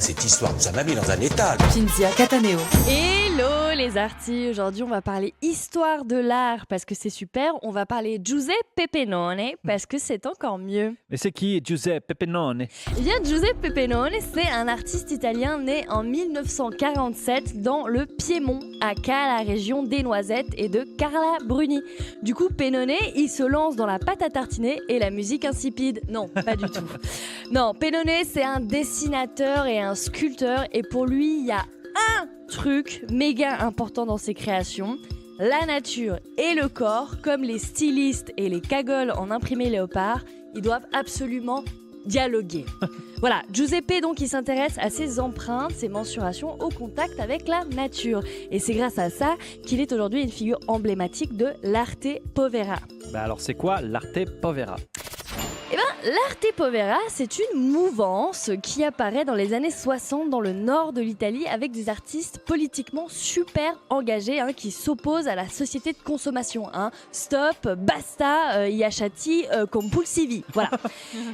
cette histoire, ça m'a mis dans un état. Cinzia Cataneo. Hello les artis, aujourd'hui on va parler histoire de l'art parce que c'est super, on va parler Giuseppe Pennone parce que c'est encore mieux. Mais c'est qui Giuseppe Pennone? Eh bien Giuseppe Pennone, c'est un artiste italien né en 1947 dans le Piémont, à la région des Noisettes et de Carla Bruni. Du coup Pennone, il se lance dans la pâte à tartiner et la musique insipide. Non, pas du tout. Non, Pennone c'est un dessinateur et un sculpteur et pour lui il y a un truc méga important dans ses créations, la nature et le corps, comme les stylistes et les cagoles en imprimé léopard, ils doivent absolument dialoguer. Voilà, Giuseppe donc il s'intéresse à ses empreintes, ses mensurations au contact avec la nature. Et c'est grâce à ça qu'il est aujourd'hui une figure emblématique de l'arte povera. Bah alors c'est quoi l'arte povera? Eh bien, l'arte povera, c'est une mouvance qui apparaît dans les années 60 dans le nord de l'Italie avec des artistes politiquement super engagés qui s'opposent à la société de consommation. Stop, basta, iachati, compulsivi. Voilà.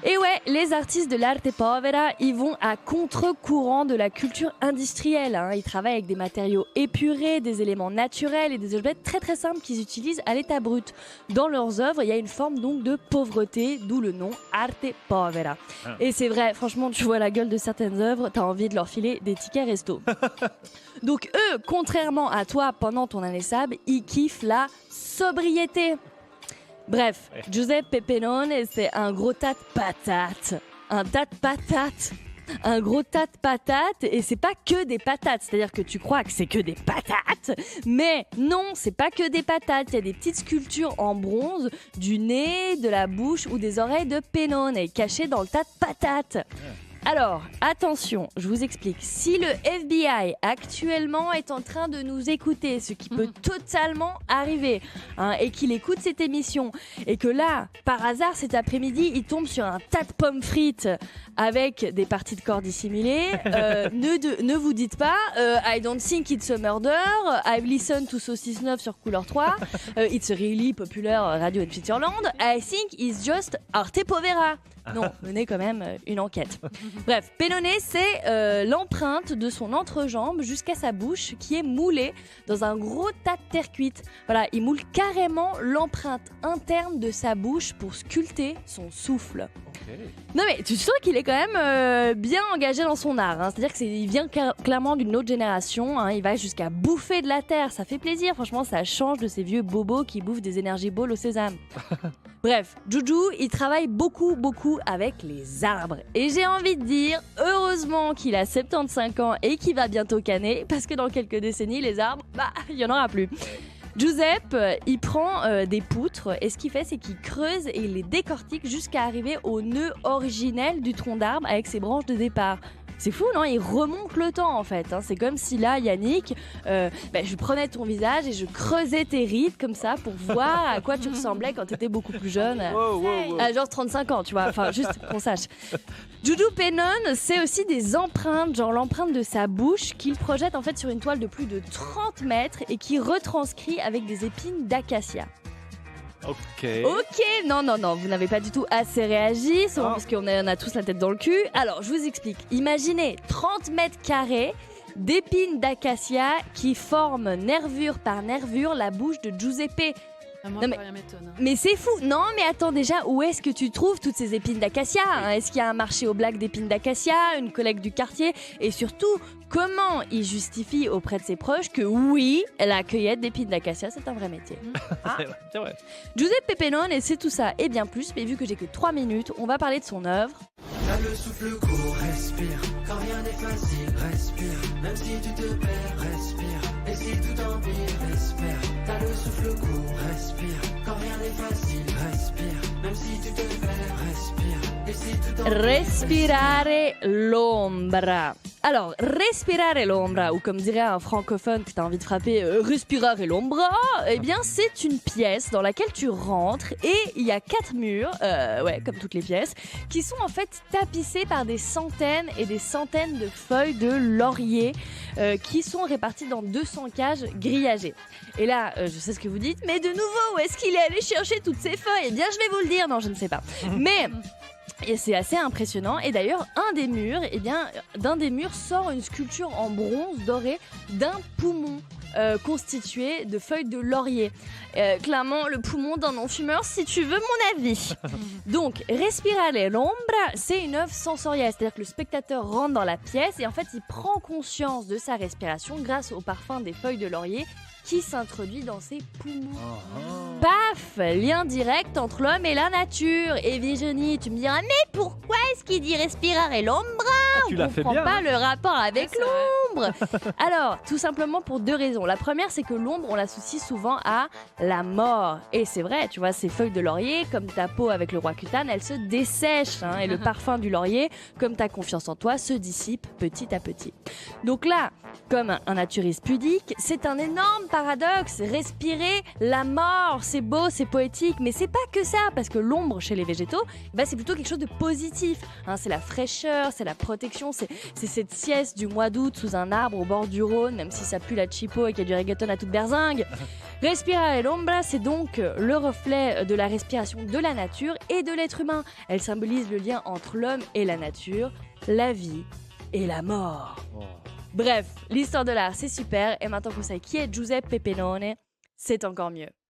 Et ouais, les artistes de l'arte povera, ils vont à contre-courant de la culture industrielle. Ils travaillent avec des matériaux épurés, des éléments naturels et des objets très très simples qu'ils utilisent à l'état brut. Dans leurs œuvres, il y a une forme donc de pauvreté, d'où le nom arte povera. Et c'est vrai, franchement, tu vois la gueule de certaines œuvres, t'as envie de leur filer des tickets resto. Donc eux, contrairement à toi, pendant ton année sab, ils kiffent la sobriété. Bref, Giuseppe Pennone, c'est un gros tas de patates. Un tas de patates. Un gros tas de patates, et c'est pas que des patates, c'est-à-dire que tu crois que c'est que des patates, mais non, c'est pas que des patates, il y a des petites sculptures en bronze du nez, de la bouche ou des oreilles de Pennone cachées dans le tas de patates. Alors, attention, je vous explique. Si le FBI actuellement est en train de nous écouter, ce qui peut totalement arriver, et qu'il écoute cette émission, et que là, par hasard, cet après-midi, il tombe sur un tas de pommes frites avec des parties de corps dissimulées, ne vous dites pas I don't think it's a murder, I've listened to Saucisse 9 sur Couleur 3, it's a really popular radio in Switzerland, I think it's just arte povera. Non, menez quand même une enquête. Bref, Pennone, c'est l'empreinte de son entrejambe jusqu'à sa bouche qui est moulée dans un gros tas de terre cuite. Voilà, il moule carrément l'empreinte interne de sa bouche pour sculpter son souffle. Non mais tu sens qu'il est quand même bien engagé dans son art. C'est-à-dire qu'il vient clairement d'une autre génération. Il va jusqu'à bouffer de la terre. Ça fait plaisir, franchement, ça change de ces vieux bobos qui bouffent des énergies balls au sésame. Bref, Juju, il travaille beaucoup avec les arbres. Et j'ai envie de dire, heureusement qu'il a 75 ans et qu'il va bientôt canner, parce que dans quelques décennies, les arbres, il n'y en aura plus. Giuseppe, il prend des poutres et ce qu'il fait, c'est qu'il creuse et il les décortique jusqu'à arriver au nœud originel du tronc d'arbre avec ses branches de départ. C'est fou, non? Il remonte le temps, en fait. C'est comme si là, Yannick, je prenais ton visage et je creusais tes rides comme ça pour voir à quoi tu ressemblais quand tu étais beaucoup plus jeune. Genre 35 ans, tu vois. Enfin, juste qu'on sache. Juju Pennone, c'est aussi des empreintes, genre l'empreinte de sa bouche qu'il projette en fait sur une toile de plus de 30 mètres et qui retranscrit avec des épines d'acacia. Ok, non, vous n'avez pas du tout assez réagi, parce qu'on a tous la tête dans le cul. Alors, je vous explique. Imaginez 30 mètres carrés d'épines d'acacia qui forment nervure par nervure la bouche de Giuseppe. Moi, rien m'étonne. Mais c'est fou. Non, mais attends, déjà, où est-ce que tu trouves toutes ces épines d'acacia? Est-ce qu'il y a un marché au black d'épines d'acacia, une collecte du quartier? Et surtout, comment il justifie auprès de ses proches que oui, la cueillette d'épines d'acacia, c'est un vrai métier? c'est vrai. Giuseppe Pennone, c'est tout ça et bien plus, mais vu que j'ai que 3 minutes, on va parler de son œuvre. T'as le souffle court, respire. Quand rien n'est facile, respire. Même si tu te perds, respire. Et si tout empire, espère. T'as le souffle court, respire. Quand rien n'est facile, respire. Même si tu te perds, respire. Et si tout empire, Respirare l'ombra. Alors, respirare l'ombra, ou comme dirait un francophone que t'as envie de frapper, respirare l'ombra, eh bien c'est une pièce dans laquelle tu rentres et il y a 4 murs, comme toutes les pièces, qui sont en fait tapissés par des centaines et des centaines de feuilles de laurier qui sont réparties dans 200 cages grillagées. Et là, je sais ce que vous dites, mais de nouveau, où est-ce qu'il est allé chercher toutes ces feuilles? Eh bien, je vais vous le dire, non, je ne sais pas. Mais Et c'est assez impressionnant. Et d'ailleurs, d'un des murs sort une sculpture en bronze doré d'un poumon constitué de feuilles de laurier. Clairement, le poumon d'un non-fumeur, si tu veux mon avis. Donc, Respirare l'ombra, c'est une œuvre sensorielle. C'est-à-dire que le spectateur rentre dans la pièce et en fait, il prend conscience de sa respiration grâce au parfum des feuilles de laurier qui s'introduit dans ses poumons. Paf! Lien direct entre l'homme et la nature. Et Virginie, tu me diras, mais pourquoi est-ce qu'il dit respirare l'ombra? Tu On l'as fait comprend bien. pas hein. le rapport avec Ouais, c'est vrai. l'ombre. Alors, tout simplement pour deux raisons. La première, c'est que l'ombre, on l'associe souvent à la mort. Et c'est vrai, tu vois, ces feuilles de laurier, comme ta peau avec le roi cutane, elles se dessèchent. Et le parfum du laurier, comme ta confiance en toi, se dissipe petit à petit. Donc là, comme un naturiste pudique, c'est un énorme paradoxe. Respirer la mort, c'est beau, c'est poétique, mais c'est pas que ça, parce que l'ombre chez les végétaux, c'est plutôt quelque chose de positif. C'est la fraîcheur, c'est la protection, c'est cette sieste du mois d'août sous un arbre au bord du Rhône, même si ça pue la chipo et qu'il y a du reggaeton à toute berzingue. Respirare l'ombra, c'est donc le reflet de la respiration de la nature et de l'être humain. Elle symbolise le lien entre l'homme et la nature, la vie et la mort. Bref, l'histoire de l'art, c'est super. Et maintenant qu'on sait qui est Giuseppe Pepinone, c'est encore mieux.